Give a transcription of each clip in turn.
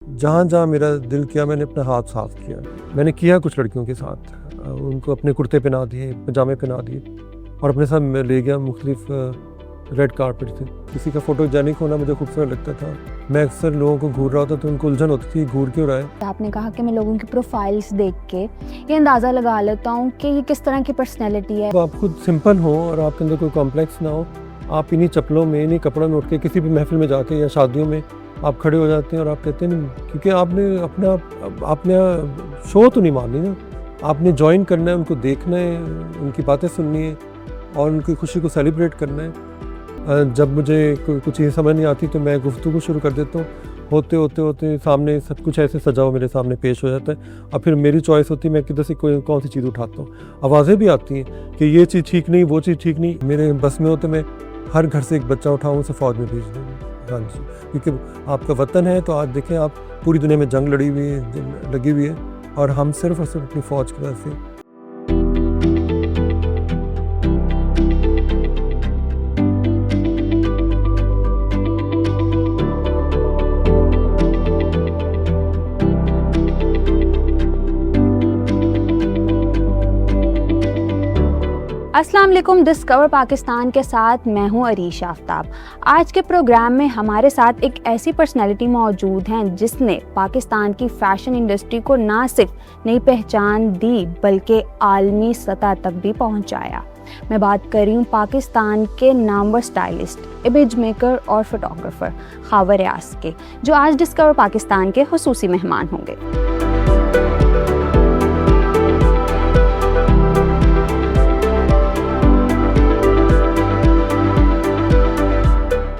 जहाँ जहाँ मेरा दिल किया मैंने अपना हाथ साफ किया। मैंने किया कुछ लड़कियों के साथ, उनको अपने कुर्ते पहना दिए, पजामे पहना दिए और अपने साथ मैं ले गया मुख्तलिफ रेड कारपेट थे। किसी का फोटोजेनिक होना मुझे खूबसूरत लगता था। मैं अक्सर लोगों को घूर रहा होता तो उनको उलझन होती थी, घूर क्यों रहा है। आपने कहा कि मैं लोगों की प्रोफाइल्स देख के ये अंदाज़ा लगा लेता हूँ कि ये किस तरह की पर्सनैलिटी है। तो आप खुद सिंपल हो और आपके अंदर कोई कॉम्प्लेक्स ना हो, आप इन्हीं चप्पलों में, इन्हीं कपड़ों में उठ के किसी भी महफिल में जाके या शादियों में आप खड़े हो जाते हैं और आप कहते हैं क्योंकि आपने शो तो नहीं माननी ना, आपने ज्वाइन करना है, उनको देखना है, उनकी बातें सुननी है और उनकी खुशी को सेलिब्रेट करना है। जब मुझे कुछ चीज़ समझ नहीं आती तो मैं गुफ्तगू शुरू कर देता हूँ। होते होते होते सामने सब कुछ ऐसे सजा हो मेरे सामने पेश हो जाता है और फिर मेरी चॉइस होती है मैं किधर से कौन सी चीज़ उठाता हूँ। आवाज़ें भी आती हैं कि ये चीज़ ठीक नहीं, वो चीज़ ठीक नहीं। मेरे बस में होते मैं हर घर से एक बच्चा उठाऊँ, उसे फ़ौज में भेज दूँगा। हाँ जी, क्योंकि आपका वतन है तो आज देखें आप पूरी दुनिया में जंग लड़ी हुई है, लगी हुई है और हम सिर्फ और सिर्फ अपनी फ़ौज की वजह से। अस्सलाम वालेकुम, डिस्कवर पाकिस्तान के साथ मैं हूं अरीश आफ्ताब। आज के प्रोग्राम में हमारे साथ एक ऐसी पर्सनैलिटी मौजूद हैं जिसने पाकिस्तान की फ़ैशन इंडस्ट्री को ना सिर्फ नई पहचान दी बल्कि आलमी सतह तक भी पहुंचाया। मैं बात कर रही हूँ पाकिस्तान के नामवर स्टाइलिस्ट, इमेज मेकर और फोटोग्राफर खावर रियाज के, जो आज डिस्कवर पाकिस्तान के खुसूसी मेहमान होंगे।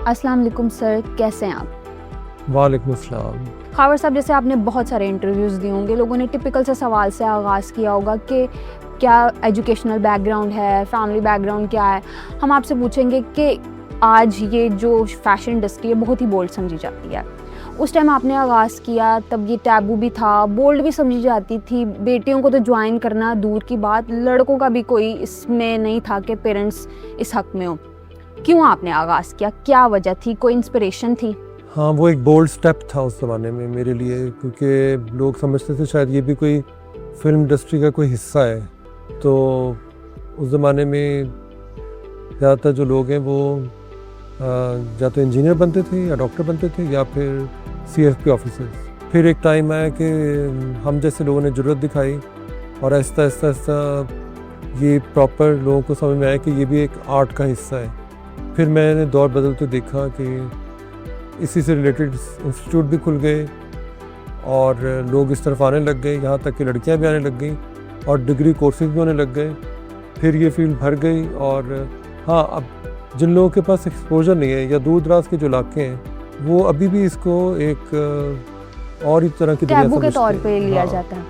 अस्सलाम वालेकुम सर, कैसे हैं आप? वालेकुम अस्सलाम। खावर साहब, जैसे आपने बहुत सारे इंटरव्यूज़ दिए होंगे, लोगों ने टिपिकल से सवाल से आगाज़ किया होगा कि क्या एजुकेशनल बैकग्राउंड है, फैमिली बैकग्राउंड क्या है। हम आपसे पूछेंगे कि आज ये जो फैशन इंडस्ट्री है बहुत ही बोल्ड समझी जाती है। उस टाइम आपने आगाज़ किया तब ये टैबू भी था, बोल्ड भी समझी जाती थी। बेटियों को तो ज्वाइन करना दूर की बात, लड़कों का भी कोई इसमें नहीं था कि पेरेंट्स इस हक़ में हो। क्यों आपने आगाज़ किया, क्या वजह थी, कोई इंस्पिरेशन थी? हाँ, वो एक बोल्ड स्टेप था उस ज़माने में मेरे लिए, क्योंकि लोग समझते थे शायद ये भी कोई फिल्म इंडस्ट्री का कोई हिस्सा है। तो उस ज़माने में ज़्यादातर जो लोग हैं वो या तो इंजीनियर बनते थे या डॉक्टर बनते थे या फिर CFP ऑफिसर्स। फिर एक टाइम आया कि हम जैसे लोगों ने ज़रूरत दिखाई और आहिस्ता आहिस्ता आहिस्ता ये प्रॉपर लोगों को समझ में आया कि ये भी एक आर्ट का हिस्सा है। फिर मैंने दौर बदलते देखा कि इसी से रिलेटेड इंस्टीट्यूट भी खुल गए और लोग इस तरफ आने लग गए, यहाँ तक कि लड़कियाँ भी आने लग गई और डिग्री कोर्सेज भी होने लग गए। फिर ये फील्ड भर गई और हाँ, अब जिन लोगों के पास एक्सपोजर नहीं है या दूर दराज के जो इलाके हैं वो अभी भी इसको एक और ही तरह की दुनिया टैबू के तौर पे लिया हाँ, जाता है।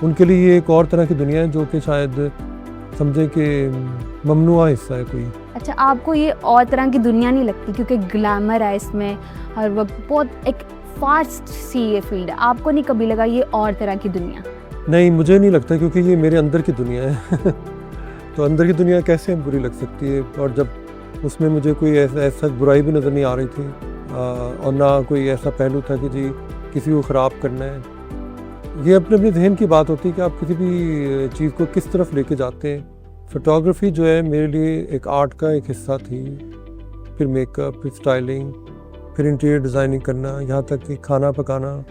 उनके लिए ये एक और तरह की दुनिया है जो कि शायद समझे कि ममनुआ हिस्सा है कोई। अच्छा, आपको ये और तरह की दुनिया नहीं लगती क्योंकि ग्लैमर है इसमें, हर वक्त बहुत एक फास्ट सी ये फील्ड है, आपको नहीं कभी लगा ये और तरह की दुनिया? नहीं, मुझे नहीं लगता क्योंकि ये मेरे अंदर की दुनिया है तो अंदर की दुनिया कैसे बुरी लग सकती है। और जब उसमें मुझे कोई ऐसा बुराई भी नज़र नहीं आ रही थी और ना कोई ऐसा पहलू था कि जी किसी को ख़राब करना है। ये अपने अपने जहन की बात होती है कि आप किसी भी चीज़ को किस तरफ लेके जाते हैं। फ़ोटोग्राफी जो है मेरे लिए एक आर्ट का एक हिस्सा थी, फिर मेकअप, फिर स्टाइलिंग, फिर इंटीरियर डिज़ाइनिंग करना, यहाँ तक कि खाना पकाना।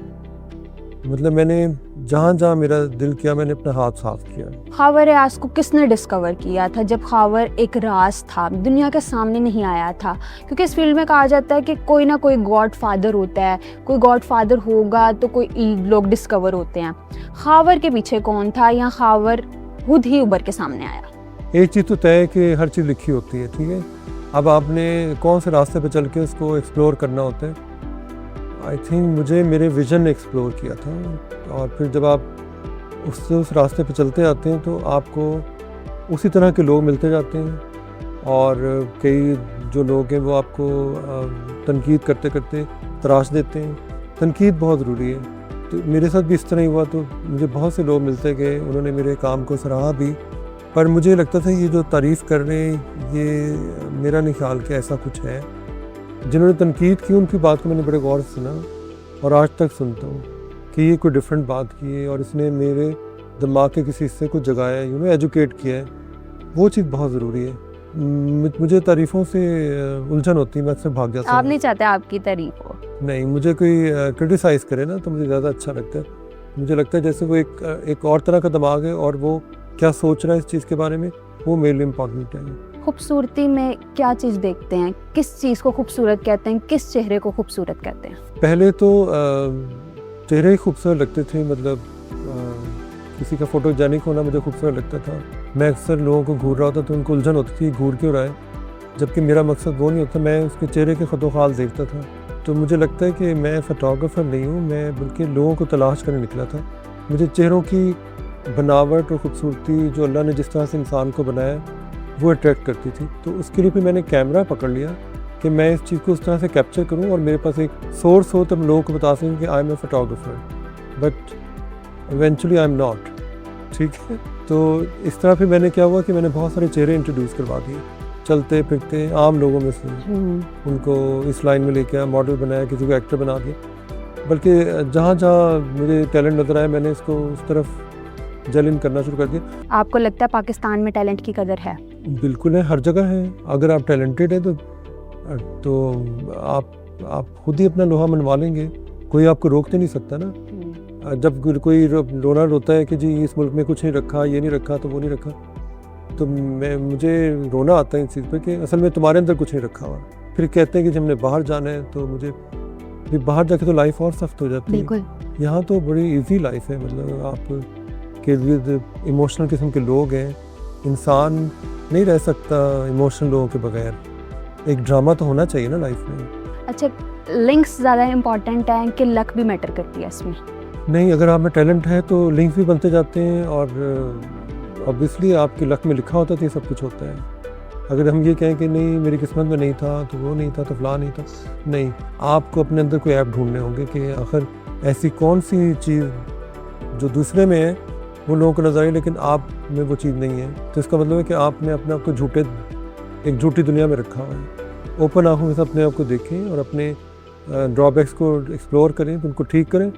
मतलब मैंने जहाँ जहाँ मेरा दिल किया मैंने अपना हाथ साफ किया। खावर रियाज को किसने डिस्कवर किया था जब खावर एक राज था, दुनिया के सामने नहीं आया था? क्योंकि इस फील्ड में कहा जाता है कि कोई ना कोई गॉड फादर होता है, कोई गॉड फादर होगा तो कोई लोग डिस्कवर होते हैं। खावर के पीछे कौन था या खावर खुद ही उभर के सामने आया? एक चीज़ तो तय है कि हर चीज़ लिखी होती है, ठीक है। अब आपने कौन से रास्ते पे चल के उसको एक्सप्लोर करना होता है। आई थिंक मुझे मेरे विज़न ने एक्सप्लोर किया था और फिर जब आप उस रास्ते पे चलते जाते हैं तो आपको उसी तरह के लोग मिलते जाते हैं और कई जो लोग हैं वो आपको तनकीद करते करते तराश देते हैं। तनकीद बहुत ज़रूरी है, तो मेरे साथ भी इस तरह ही हुआ। तो मुझे बहुत से लोग मिलते गए, उन्होंने मेरे काम को सराहा भी, पर मुझे लगता था ये जो तारीफ़ कर रहे हैं ये मेरा नहीं ख्याल कि ऐसा कुछ है। जिन्होंने तनकीद की उनकी बात को मैंने बड़े गौर से सुना और आज तक सुनता हूँ कि ये कोई डिफरेंट बात की है और इसने मेरे दिमाग के किसी हिस्से को जगाया है, एजुकेट किया है। वो चीज़ बहुत ज़रूरी है। मुझे तारीफ़ों से उलझन होती है, मैं अक्सर भाग जाता हूँ। आप नहीं चाहते आपकी तारीफ हो? नहीं, मुझे कोई क्रिटिसाइज़ करे ना तो मुझे ज़्यादा अच्छा लगता है। मुझे लगता है जैसे वो एक और तरह का दिमाग है और वो क्या सोच रहा है इस चीज़ के बारे में, वो मेरे लिए इम्पॉर्टेंट है। खूबसूरती में क्या चीज़ देखते हैं? किस चीज़ को खूबसूरत कहते हैं? किस चेहरे को खूबसूरत कहते हैं? पहले तो चेहरे ही खूबसूरत लगते थे, मतलब किसी का फोटोजेनिक होना मुझे खूबसूरत लगता था। मैं अक्सर लोगों को घूर रहा होता तो उनको उलझन होती थी घूर क्यों रहा है, जबकि मेरा मकसद वो नहीं होता। मैं उसके चेहरे के खतोखाल देखता था। तो मुझे लगता है कि मैं फ़ोटोग्राफ़र नहीं हूँ, मैं बल्कि लोगों को तलाश करने निकला था। मुझे चेहरों की बनावट और ख़ूबसूरती जो अल्लाह ने जिस तरह से इंसान को बनाया वो अट्रैक्ट करती थी। तो उसके लिए फिर मैंने कैमरा पकड़ लिया कि मैं इस चीज़ को उस तरह से कैप्चर करूँ और मेरे पास एक सोर्स हो तब लोगों को बता सकूँ कि I am a photographer, but eventually I am not. ठीक है, तो इस तरह फिर मैंने क्या हुआ कि मैंने बहुत सारे चेहरे इंट्रोड्यूस करवा दिए, चलते फिरते आम लोगों में से उनको इस लाइन में लेके आया, मॉडल बनाया, किसी को एक्टर बना दिया। बल्कि जहाँ जहाँ मुझे टैलेंट नज़र आया मैंने इसको उस तरफ जल इन करना शुरू कर दिया। आपको लगता है पाकिस्तान में टैलेंट की कदर है? बिल्कुल है, हर जगह है। अगर आप टैलेंटेड है तो आप खुद ही अपना लोहा मनवा लेंगे, कोई आपको रोक तो नहीं सकता ना। जब कोई रोना रोता है कि जी इस मुल्क में कुछ नहीं रखा, ये नहीं रखा, तो वो नहीं रखा, तो मुझे रोना आता है इस चीज़ पे कि असल में तुम्हारे अंदर कुछ नहीं रखा हुआ। फिर कहते हैं कि जब हमने बाहर जाना है तो मुझे फिर बाहर जाके तो लाइफ और सख्त हो जाती है। यहाँ तो बड़ी इजी लाइफ है, मतलब आप के विद इमोशनल किस्म के लोग हैं। इंसान नहीं रह सकता इमोशनल लोगों के बगैर। एक ड्रामा तो होना चाहिए ना लाइफ में। अच्छा, लिंक्स ज़्यादा इम्पॉर्टेंट है कि लक भी मैटर करती है इसमें? नहीं, अगर आप में टैलेंट है तो लिंक्स भी बनते जाते हैं और ऑब्वियसली आपके लक में लिखा होता तो ये सब कुछ होता है। अगर हम ये कहें कि नहीं मेरी किस्मत में नहीं था, तो वो नहीं था, तो फलां नहीं था, नहीं, आपको अपने अंदर कोई ऐप ढूंढने होंगे कि आखिर ऐसी कौन सी चीज़ जो दूसरे में है वो लोगों को नजर आई लेकिन आप में वो चीज़ नहीं है। तो इसका मतलब है कि आपने अपने आप को एक झूठी दुनिया में रखा हुआ है। ओपन आँखों से अपने आप को देखें और अपने ड्रॉबैक्स को एक्सप्लोर करें, उनको ठीक करें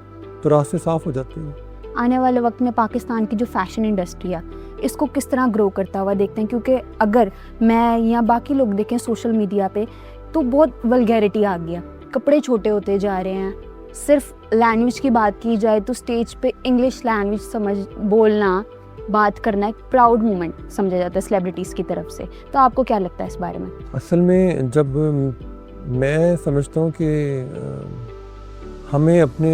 तो रास्ते साफ़ हो जाते हैं। आने वाले वक्त में पाकिस्तान की जो फैशन इंडस्ट्री है इसको किस तरह ग्रो करता हुआ देखते हैं? क्योंकि अगर मैं या बाकी लोग देखें सोशल मीडिया पे तो बहुत वल्गैरिटी आ गया, कपड़े छोटे होते जा रहे हैं। सिर्फ लैंग्वेज की बात की जाए तो स्टेज पे इंग्लिश लैंग्वेज बोलना, बात करना एक प्राउड मोमेंट समझा जाता है सेलिब्रिटीज़ की तरफ से। तो आपको क्या लगता है इस बारे में? असल में जब मैं समझता हूँ कि हमें अपने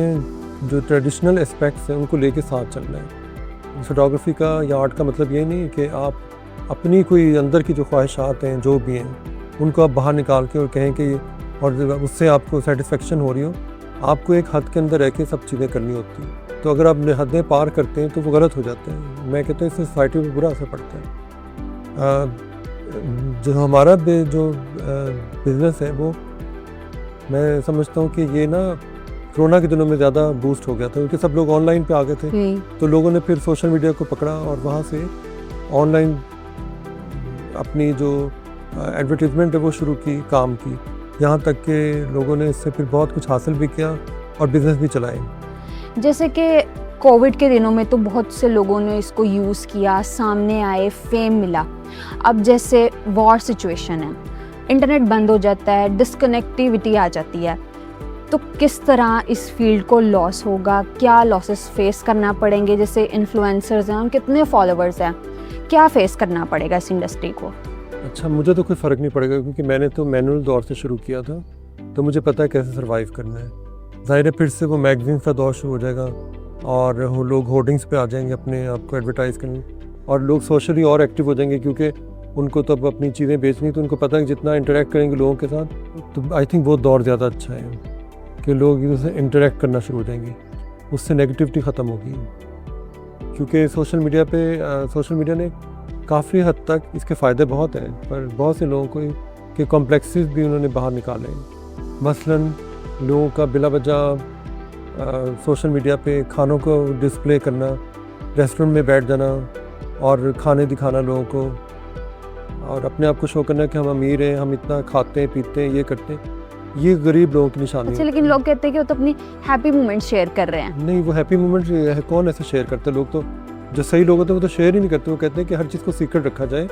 जो ट्रेडिशनल एस्पेक्ट्स हैं उनको लेके साथ चलना है। फोटोग्राफी का या आर्ट का मतलब ये नहीं है कि आप अपनी कोई अंदर की जो ख्वाहिशात हैं जो भी हैं उनको आप बाहर निकाल के और कहें कि और उससे आपको सेटिस्फेक्शन हो रही हो। आपको एक हद के अंदर रह के सब चीज़ें करनी होती हैं। तो अगर आप हदें पार करते हैं तो वो गलत हो जाते हैं। मैं कहता हूँ इससे सोसाइटी पर बुरा असर पड़ता है। जो हमारा जो बिज़नेस है वो मैं समझता हूँ कि ये ना कोरोना के दिनों में ज़्यादा बूस्ट हो गया था क्योंकि सब लोग ऑनलाइन पे आ गए थे। तो लोगों ने फिर सोशल मीडिया को पकड़ा और वहाँ से ऑनलाइन अपनी जो एडवर्टीजमेंट है वो शुरू की, काम की। यहाँ तक कि लोगों ने इससे फिर बहुत कुछ हासिल भी किया और बिज़नेस भी चलाए। जैसे कि कोविड के दिनों में तो बहुत से लोगों ने इसको यूज़ किया, सामने आए, फेम मिला। अब जैसे वॉर सिचुएशन है, इंटरनेट बंद हो जाता है, डिस्कनेक्टिविटी आ जाती है, तो किस तरह इस फील्ड को लॉस होगा? क्या लॉसेस फेस करना पड़ेंगे? जैसे इन्फ्लुएंसर्स हैं, कितने फॉलोअर्स हैं, क्या फेस करना पड़ेगा इस इंडस्ट्री को? अच्छा, मुझे तो कोई फ़र्क नहीं पड़ेगा क्योंकि मैंने तो मैनुअल दौर से शुरू किया था, तो मुझे पता है कैसे सर्वाइव करना है। ज़ाहिर है फिर से वो मैगजीन का दौर शुरू हो जाएगा और वो लोग होर्डिंग्स पे आ जाएंगे अपने आप को एडवर्टाइज़ करने और लोग सोशली और एक्टिव हो जाएंगे क्योंकि उनको तो अब अपनी चीज़ें बेचनी, तो उनको पता है कि जितना इंटरेक्ट करेंगे लोगों के साथ, तो आई थिंक वो दौर ज़्यादा अच्छा है कि लोग उससे इंटरेक्ट करना शुरू हो जाएंगे, उससे नेगेटिविटी ख़त्म होगी। क्योंकि सोशल मीडिया ने काफ़ी हद तक इसके फ़ायदे बहुत हैं, पर बहुत से लोगों को के कॉम्प्लेक्सेस भी उन्होंने बाहर निकाले हैं। मसलन लोगों का बिला वजह सोशल मीडिया पे खानों को डिस्प्ले करना, रेस्टोरेंट में बैठ जाना और खाने दिखाना लोगों को और अपने आप को शो करना कि हम अमीर हैं, हम इतना खाते हैं, पीते हैं, ये करते हैं। ये गरीब लोगों की निशानी अच्छा, है। लेकिन लोग कहते हैं कि वो तो अपनी हैप्पी मोमेंट शेयर कर रहे हैं। नहीं, वो हैप्पी मोमेंट है, कौन ऐसे शेयर करते हैं? लोग तो जो सही लोग होते हैं वो तो शेयर ही नहीं करते। वो कहते हैं कि हर चीज़ को सीक्रेट रखा जाए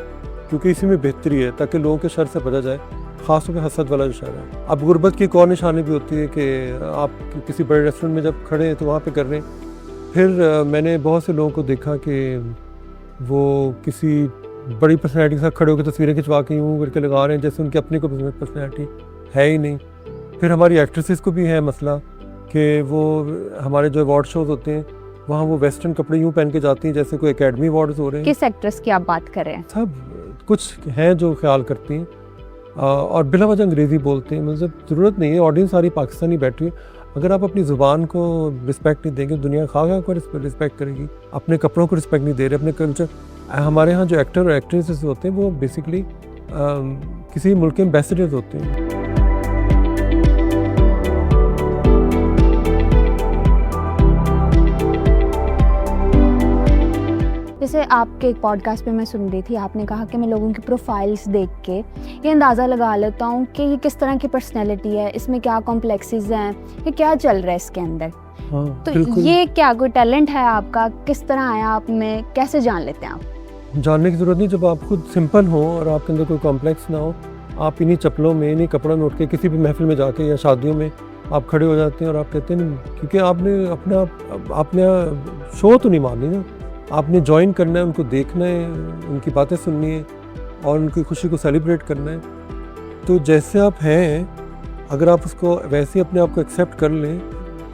क्योंकि इसी में बेहतरी है, ताकि लोगों के शर से बचा जाए, ख़ासतौर पे हसद वाला जो शर है। अब गुर्बत की एक और निशानी भी होती है कि आप किसी बड़े रेस्टोरेंट में जब खड़े हैं तो वहाँ पे कर रहे हैं। फिर मैंने बहुत से लोगों को देखा कि वो किसी बड़ी पर्सनैलिटी के साथ खड़े होकर तस्वीरें खिंचवा के यूँ करके लगा रहे हैं जैसे उनकी अपनी कोई पर्सनैलिटी है ही नहीं। फिर हमारी एक्ट्रेसेस को भी है मसला कि वो हमारे जो अवार्ड शोज़ होते हैं वहाँ वो वेस्टर्न कपड़े यूँ पहन के जाती हैं जैसे कोई एकेडमी अवार्ड्स हो रहे हैं। किस एक्ट्रेस की आप बात कर रहे हैं? सब कुछ हैं जो ख्याल करती हैं और बिला वजह अंग्रेज़ी बोलते हैं। मतलब ज़रूरत नहीं है, ऑडियंस सारी पाकिस्तानी बैठी है। अगर आप अपनी ज़ुबान को रिस्पेक्ट नहीं देंगे, दुनिया खा को रिस्पेक्ट करेगी। अपने कपड़ों को रिस्पेक्ट नहीं दे रहे, अपने कल्चर। हमारे यहाँ जो एक्टर और एक्ट्रेसेस होते हैं वो बेसिकली किसी मुल्क के एम्बेसडर्स होते हैं। जैसे आपके एक पॉडकास्ट पे मैं सुन रही थी, आपने कहा कि मैं लोगों की प्रोफाइल्स देख के ये अंदाज़ा लगा लेता हूँ कि ये किस तरह की पर्सनैलिटी है, इसमें क्या कॉम्प्लेक्सेस हैं, ये क्या चल रहा है इसके अंदर। हाँ, तो बिल्कुल। ये क्या कोई टैलेंट है आपका? किस तरह आया आप में, कैसे जान लेते हैं आप? जानने की ज़रूरत नहीं। जब आप खुद सिंपल हो और आपके अंदर कोई कॉम्प्लेक्स ना हो, आप इन्हीं चप्पलों में, इन्हीं कपड़ों में उठ के किसी भी महफिल में जाके या शादियों में आप खड़े हो जाते हैं और आप कहते हैं क्योंकि आपने शो तो नहीं मारनी ना, आपने ज्वाइन करना है, उनको देखना है, उनकी बातें सुननी है और उनकी खुशी को सेलिब्रेट करना है। तो जैसे आप हैं, अगर आप उसको वैसे अपने आप को एक्सेप्ट कर लें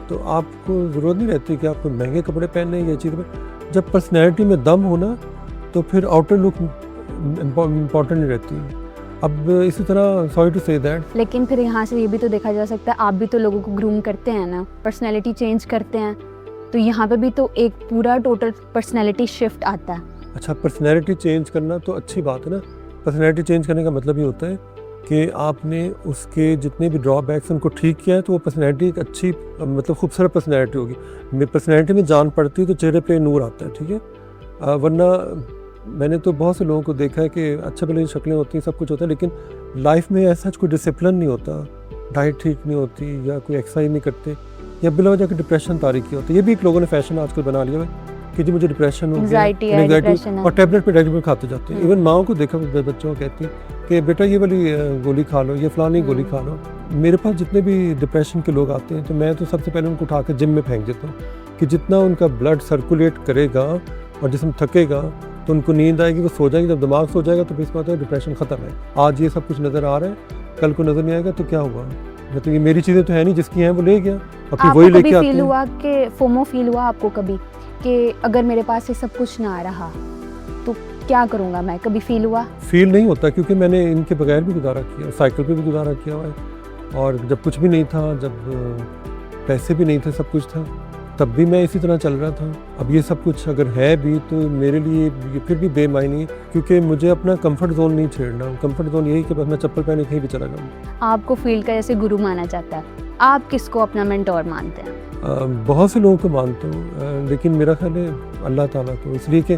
तो आपको ज़रूरत नहीं रहती कि आपको महंगे कपड़े पहनने या चीज़ में। जब पर्सनैलिटी में दम होना तो फिर आउटर लुक इम्पॉर्टेंट नहीं रहती। अब इसी तरह सॉरी टू से दैट, लेकिन फिर यहाँ से ये भी तो देखा जा सकता है, आप भी तो लोगों को ग्रूम करते हैं ना, पर्सनैलिटी चेंज करते हैं, तो यहाँ पे भी तो एक पूरा टोटल पर्सनैलिटी शिफ्ट आता है। अच्छा, पर्सनैलिटी चेंज करना तो अच्छी बात है ना। पर्सनैलिटी चेंज करने का मतलब ये होता है कि आपने उसके जितने भी ड्रॉबैक्स उनको ठीक किया है तो वो पर्सनैलिटी एक अच्छी मतलब खूबसूरत पर्सनैलिटी होगी। मेरी पर्सनैलिटी में जान पड़ती है तो चेहरे पे नूर आता है, ठीक है। वरना मैंने तो बहुत से लोगों को देखा है कि अच्छे भले शक्लें होती हैं, सब कुछ होता है, लेकिन लाइफ में ऐसा कोई डिसिप्लिन नहीं होता, डाइट ठीक नहीं होती या कोई एक्सरसाइज नहीं करते या बिला वजह के डिप्रेशन तारीख की होती है। ये भी एक लोगों ने फैशन आजकल बना लिया है कि जी मुझे डिप्रेशन हो गया, एंग्जाइटी और टैबलेट पे रेगुलर खाते जाते हैं। इवन माओ को देखा बच्चों को कहती हैं कि बेटा ये वाली गोली खा लो, ये फलानी गोली खा लो। मेरे पास जितने भी डिप्रेशन के लोग आते हैं तो मैं तो सबसे पहले उनको उठा कर जिम में फेंक देता हूँ कि जितना उनका ब्लड सर्कुलेट करेगा और जिस्म थकेगा तो उनको नींद आएगी, वो सो जाएगी। जब दिमाग सो जाएगा तो फिर इस बात है डिप्रेशन ख़त्म है। आज ये सब कुछ नज़र आ रहा है, कल को नज़र नहीं आएगा तो क्या हुआ? मतलब ये मेरी चीज़ें तो है नहीं, जिसकी हैं वो ले गया और फिर वही लेके आते हैं। फील हुआ कि फोमो फील हुआ आपको कभी कि अगर मेरे पास ये सब कुछ ना रहा तो क्या करूँगा मैं? कभी फील हुआ? फील नहीं होता क्योंकि मैंने इनके बगैर भी गुजारा किया, साइकिल पे भी गुजारा किया हुआ है। और जब कुछ भी नहीं था, जब पैसे भी नहीं थे, सब कुछ था, तब भी मैं इसी तरह चल रहा था। अब ये सब कुछ अगर है भी तो मेरे लिए ये फिर भी बेमायनी है क्योंकि मुझे अपना कंफर्ट जोन नहीं छेड़ना। कंफर्ट जोन यही कि बस मैं चप्पल पहने कहीं भी चला जाऊँ। आपको फील्ड का जैसे गुरु माना जाता है, आप किसको अपना मेंटोर मानते हैं? बहुत से लोगों को मानता हूँ, लेकिन मेरा ख्याल है अल्लाह ताला को। इसलिए कि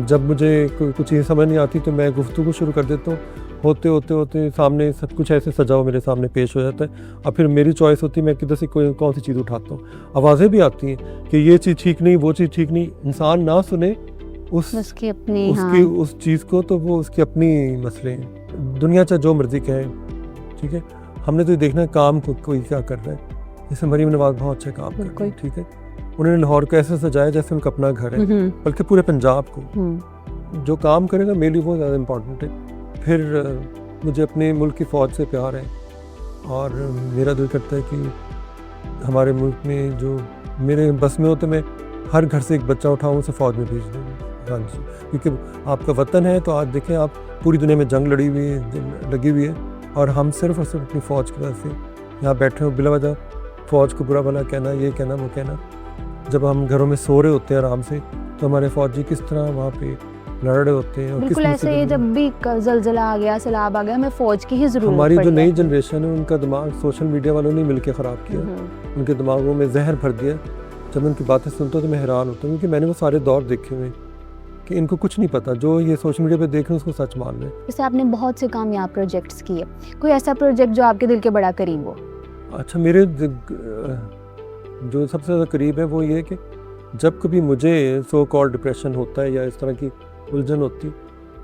जब मुझे कुछ चीज़ समझ नहीं आती तो मैं गुफ्तगू शुरू कर देता हूँ। होते सामने सब कुछ ऐसे सजा हुआ मेरे सामने पेश हो जाता है। अब फिर मेरी चॉइस होती है मैं किधर से कौन सी चीज़ उठाता हूँ। आवाज़ें भी आती हैं कि ये चीज़ ठीक नहीं, वो चीज़ ठीक नहीं। इंसान ना सुने उसकी अपनी उस चीज़ को तो वो उसकी अपनी मसले हैं। दुनिया चाहे जो मर्जी कहे, ठीक है, हमने तो ये देखना है काम को कोई क्या कर रहा है। जैसे मरीम नवाज बहुत अच्छा काम कर रही है, ठीक है, उन्होंने लाहौर को ऐसे सजाया जैसे उनका अपना घर है, बल्कि पूरे पंजाब को। जो काम करेगा मेरे लिए वो ज़्यादा इम्पोर्टेंट है। फिर मुझे अपने मुल्क की फ़ौज से प्यार है और मेरा दिल करता है कि हमारे मुल्क में जो मेरे बस में हो तो मैं हर घर से एक बच्चा उठाऊँ, उसे फ़ौज में भेज दूँगा। हाँ जी, क्योंकि आपका वतन है। तो आज देखें आप, पूरी दुनिया में जंग लगी हुई है और हम सिर्फ और सिर्फ अपनी फ़ौज की वजह से यहाँ बैठे हो। बिला वजह फ़ौज को बुरा भला कहना, ये कहना, वो कहना। जब हम घरों में सो रहे होते हैं आराम से तो हमारे फ़ौजी किस तरह वहाँ पे लड़ रहे होते हैं। बिल्कुल ऐसे ही जब भी जलजला आ गया, सैलाब आ गया, हमें फ़ौज की ही ज़रूरत। हमारी जो नई जनरेशन है उनका दिमाग सोशल मीडिया वालों ने मिलकर ख़राब किया, उनके दिमागों में जहर भर दिया। जब उनकी बातें सुनता हूँ तो मैं हैरान होता हूँ क्योंकि मैंने वो सारे दौर देखे हुए कि इनको कुछ नहीं पता, जो ये सोशल मीडिया पे देख रहे हैं उसको सच मान लें। जैसे आपने बहुत से कामयाब प्रोजेक्ट्स किए, कोई ऐसा प्रोजेक्ट जो आपके दिल के बड़ा करीब हो? अच्छा, मेरे जो सबसे ज़्यादा करीब है वो ये है कि जब कभी मुझे सो कॉल्ड डिप्रेशन होता है या इस तरह की उलझन होती,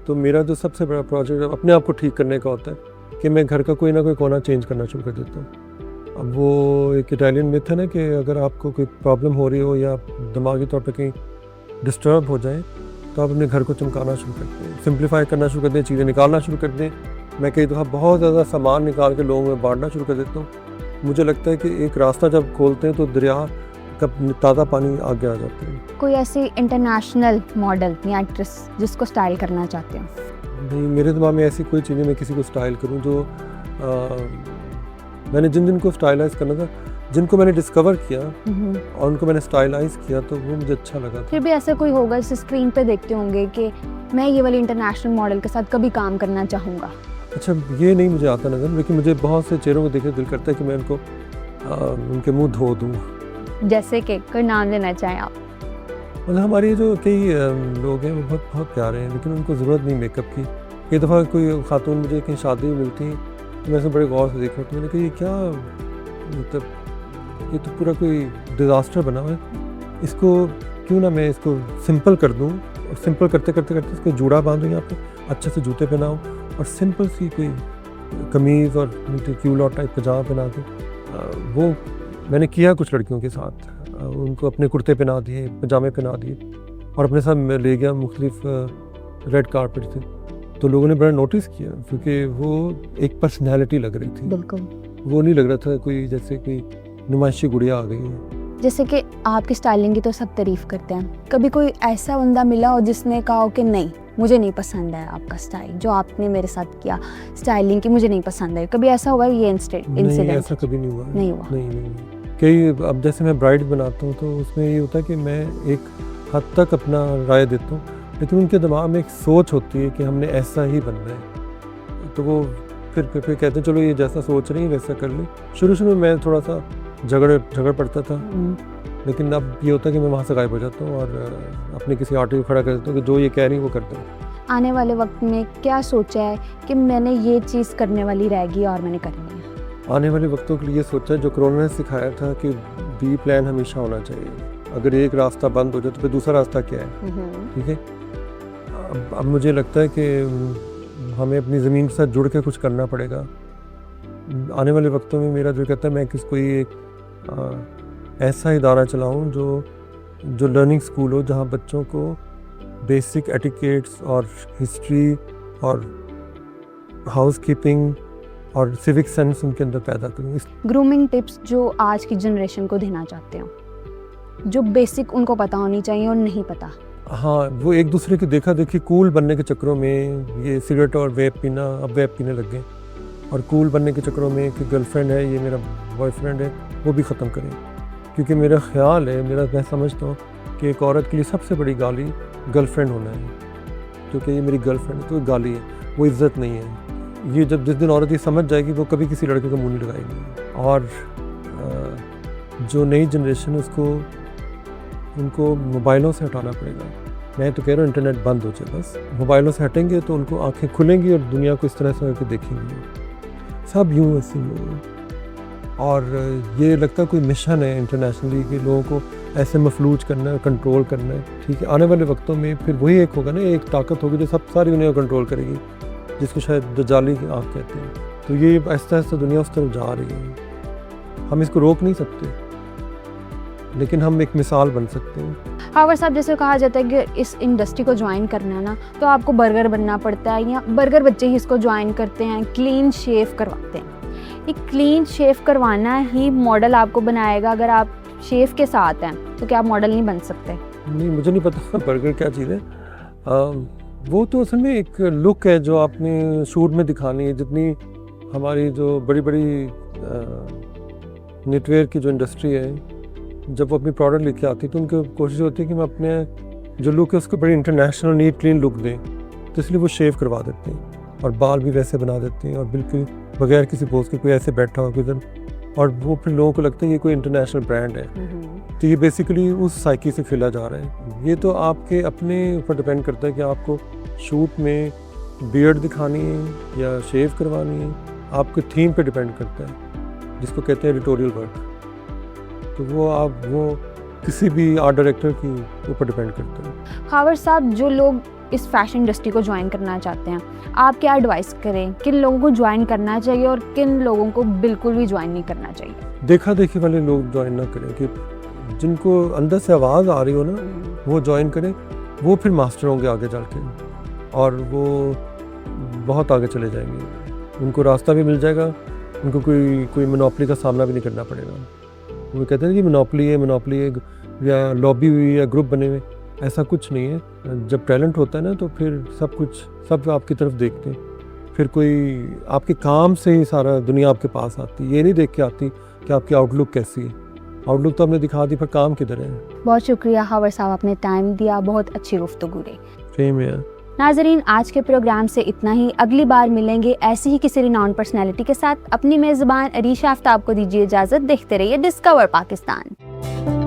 तो मेरा जो सबसे बड़ा प्रोजेक्ट अपने आप को ठीक करने का होता है कि मैं घर का कोई ना कोई कोना चेंज करना शुरू कर देता हूँ। अब वो एक इटालियन मिथ है ना कि अगर आपको कोई प्रॉब्लम हो रही हो या दिमागी तौर पे कहीं डिस्टर्ब हो जाए तो आप अपने घर को चमकाना शुरू कर दें, सिंप्लीफाई करना शुरू कर दें, चीज़ें निकालना शुरू कर दें। मैं कई दफ़ा बहुत ज़्यादा सामान निकाल के लोगों में बांटना शुरू कर देता हूँ। मुझे लगता है कि एक रास्ता जब खोलते हैं तो दरिया का ताज़ा पानी आगे आ जाता है। कोई ऐसी इंटरनेशनल मॉडल या एक्ट्रेस जिसको स्टाइल करना चाहते हो? नहीं, मेरे दिमाग में ऐसी कोई चीज़ नहीं मैं किसी को स्टाइल करूं। जो मैंने जिन को स्टाइलाइज करना था, जिनको मैंने डिस्कवर किया और उनको मैंने स्टाइलाइज किया तो वो मुझे अच्छा लगा था। फिर भी ऐसा कोई होगा जिसे स्क्रीन पे देखते होंगे कि मैं ये वाली इंटरनेशनल मॉडल के साथ कभी काम करना चाहूँगा? अच्छा, ये नहीं मुझे आता नज़र, लेकिन मुझे बहुत से चेहरों को देख के दिल करता है कि मैं उनको उनके मुँह धो दूँ। जैसे कि कोई नाम लेना चाहें आप? मतलब हमारे जो कई लोग हैं वो बहुत बहुत प्यारे हैं, लेकिन उनको ज़रूरत नहीं मेकअप की। कई दफ़ा कोई खातून मुझे कहीं शादी में मिलती है तो मैं इसे बड़े गौर से देखा तो मैंने कहा ये क्या, मतलब ये तो पूरा कोई डिज़ास्टर बना हुआ है, इसको क्यों ना मैं इसको सिंपल कर दूँ और सिंपल करते करते करते इसको जूड़ा बांधूँ यहाँ पे, अच्छे से जूते पहनाऊँ और सिंपल सी कोई कमीज़ और क्यूलॉट टाइप पजामा पहना दूँ। वो मैंने किया कुछ लड़कियों के साथ, उनको अपने कुर्ते पहना दिए, पजामे पहना दिए और अपने साथ मैं ले गया मुख्तलिफ रेड कारपेट थे, तो लोगों ने बड़ा नोटिस किया क्योंकि वो एक पर्सनैलिटी लग रही थी। बिल्कुल, वो नहीं लग रहा था कोई जैसे कोई नुमाइशी गुड़िया आ गई है। जैसे कि आपकी स्टाइलिंग की तो सब तारीफ करते हैं, कभी कोई ऐसा बंदा मिला हो जिसने कहा हो कि नहीं मुझे नहीं पसंद है आपका स्टाइल, जो आपने मेरे साथ किया स्टाइलिंग की मुझे नहीं पसंद है, कभी ऐसा हुआ ये इंसिडेंट? नहीं, ऐसा कभी नहीं हुआ। नहीं हुआ? नहीं। कई अब जैसे मैं ब्राइड बनाता हूँ तो उसमें ये होता है कि मैं एक हद तक अपना राय देता हूँ, लेकिन उनके दिमाग में एक सोच होती है कि हमने ऐसा ही बनना है, तो वो फिर कहते हैं चलो ये जैसा सोच रही है वैसा कर ले। शुरू में मैं थोड़ा सा झगड़ पड़ता था, लेकिन अब ये होता है कि मैं वहाँ से गायब हो जाता हूँ और अपने किसी आर्टिस्ट को खड़ा कर देता हूँ कि जो ये कह रही है वो करता हूँ। आने वाले वक्त में क्या सोचा है कि मैंने ये चीज़ करने वाली रहेगी और मैंने करनी है? आने वाले वक्तों के लिए सोचा जो कोरोना ने सिखाया था कि बी प्लान हमेशा होना चाहिए, अगर एक रास्ता बंद हो जाए तो फिर दूसरा रास्ता क्या है, ठीक है। अब मुझे लगता है कि हमें अपनी ज़मीन के साथ जुड़ के कुछ करना पड़ेगा। आने वाले वक्तों में मेरा जो कहता है मैं कोई एक ऐसा इदारा चलाऊं जो लर्निंग स्कूल हो, जहां बच्चों को बेसिक एटिकेट्स और हिस्ट्री और हाउसकीपिंग और सिविक सेंस उनके अंदर पैदा करूँ। ग्रूमिंग टिप्स जो आज की जनरेशन को देना चाहते हो, जो बेसिक उनको पता होनी चाहिए और नहीं पता? हाँ, वो एक दूसरे की देखा देखी कूल बनने के चक्करों में ये सिगरेट और वेप पीना, अब वेप पीने लग गए, और कूल बनने के चक्करों में कि गर्लफ्रेंड है ये मेरा बॉयफ्रेंड है, वो भी ख़त्म करें। क्योंकि मेरा ख्याल है, मैं समझता हूँ कि एक औरत के लिए सबसे बड़ी गाली गर्लफ्रेंड होना है, क्योंकि ये मेरी गर्लफ्रेंड है तो एक गाली है, वो इज़्ज़त नहीं है। ये जब जिस दिन औरत ये समझ जाएगी वो कभी किसी लड़के का मुँह नहीं लगाएगी। और जो नई जनरेशन है उनको मोबाइलों से हटाना पड़ेगा। मैं तो कह रहा हूँ इंटरनेट बंद हो जाए, बस मोबाइलों से हटेंगे तो उनको आंखें खुलेंगी और दुनिया को इस तरह से करके देखेंगे, सब यूँ ऐसे। और ये लगता है कोई मिशन है इंटरनेशनली कि लोगों को ऐसे मफलूज करना है, कंट्रोल करना है, ठीक है। आने वाले वक्तों में फिर वही एक होगा ना, एक ताकत होगी जो सब सारी दुनिया को कंट्रोल करेगी, जिसको शायद दजाली की आँख कहते हैं। तो ये आहिस्ता आहिस्ता दुनिया उस तरफ जा रही है। हम इसको रोक नहीं सकते, लेकिन हम एक मिसाल बन सकते हैं। हावर साहब, जैसे कहा जाता है कि इस इंडस्ट्री को ज्वाइन करना है ना, तो आपको बर्गर बनना पड़ता है, या बर्गर बच्चे ही इसको ज्वाइन करते हैं, क्लीन शेव करवाते हैं। ये क्लीन शेव करवाना ही मॉडल आपको बनाएगा। अगर आप शेव के साथ हैं तो क्या आप मॉडल नहीं बन सकते? नहीं, मुझे नहीं पता बर्गर क्या चीज़ है। वो तो असल में एक लुक है जो आपने शूट में दिखानी है। जितनी हमारी जो बड़ी बड़ी नेटवेयर की जो इंडस्ट्री है, जब वो अपनी प्रोडक्ट लेके आती है तो उनकी कोशिश होती है कि मैं अपने जो लुक है उसको बड़ी इंटरनेशनल नीट क्लीन लुक दें, तो इसलिए वो शेव करवा देते हैं और बाल भी वैसे बना देते हैं और बिल्कुल बगैर किसी पोज के। कोई ऐसे बैठा हो, कोई और वो फिर लोगों को लगता है ये कोई इंटरनेशनल ब्रांड है। तो ये बेसिकली उस साइकी से खेला जा रहा है। ये तो आपके अपने ऊपर डिपेंड करता है कि आपको शूट में बियर्ड दिखानी है या शेव करवानी है, आपके थीम पे डिपेंड करता है, जिसको कहते हैं एडिटोरियल वर्क। तो वो किसी भी आर्ट डायरेक्टर के ऊपर डिपेंड करता है। खावर साहब, जो लोग इस फैशन इंडस्ट्री को ज्वाइन करना चाहते हैं, आप क्या एडवाइस करें, किन लोगों को ज्वाइन करना चाहिए और किन लोगों को बिल्कुल भी ज्वाइन नहीं करना चाहिए? देखा देखी वाले लोग ज्वाइन ना करें, कि जिनको अंदर से आवाज़ आ रही हो ना वो ज्वाइन करें, वो फिर मास्टर होंगे आगे चल के और वो बहुत आगे चले जाएंगे। उनको रास्ता भी मिल जाएगा, उनको कोई मोनोपोली का सामना भी नहीं करना पड़ेगा। वो कहते हैं कि मोनोपोली है या लॉबी हुई या ग्रुप बने हुए, ऐसा कुछ नहीं है। जब टैलेंट होता है ना तो फिर सब आपकी तरफ देखते हैं, फिर कोई आपके काम से ही सारा दुनिया आपके पास आती है। ये नहीं देख के आती कि आपकी आउटलुक कैसी है। आउटलुक तो हमने दिखा दी, पर काम किधर है। बहुत शुक्रिया खावर साहब, आपने टाइम दिया, बहुत अच्छी गुफ्तगू रही। सेम है। नाजरीन, आज के प्रोग्राम से इतना ही। अगली बार मिलेंगे ऐसी ही किसी रिनाउंड पर्सनैलिटी के साथ। अपनी मेज़बान अरीशा आफ्ताब को दीजिए इजाज़त। देखते रहिए डिस्कवर पाकिस्तान।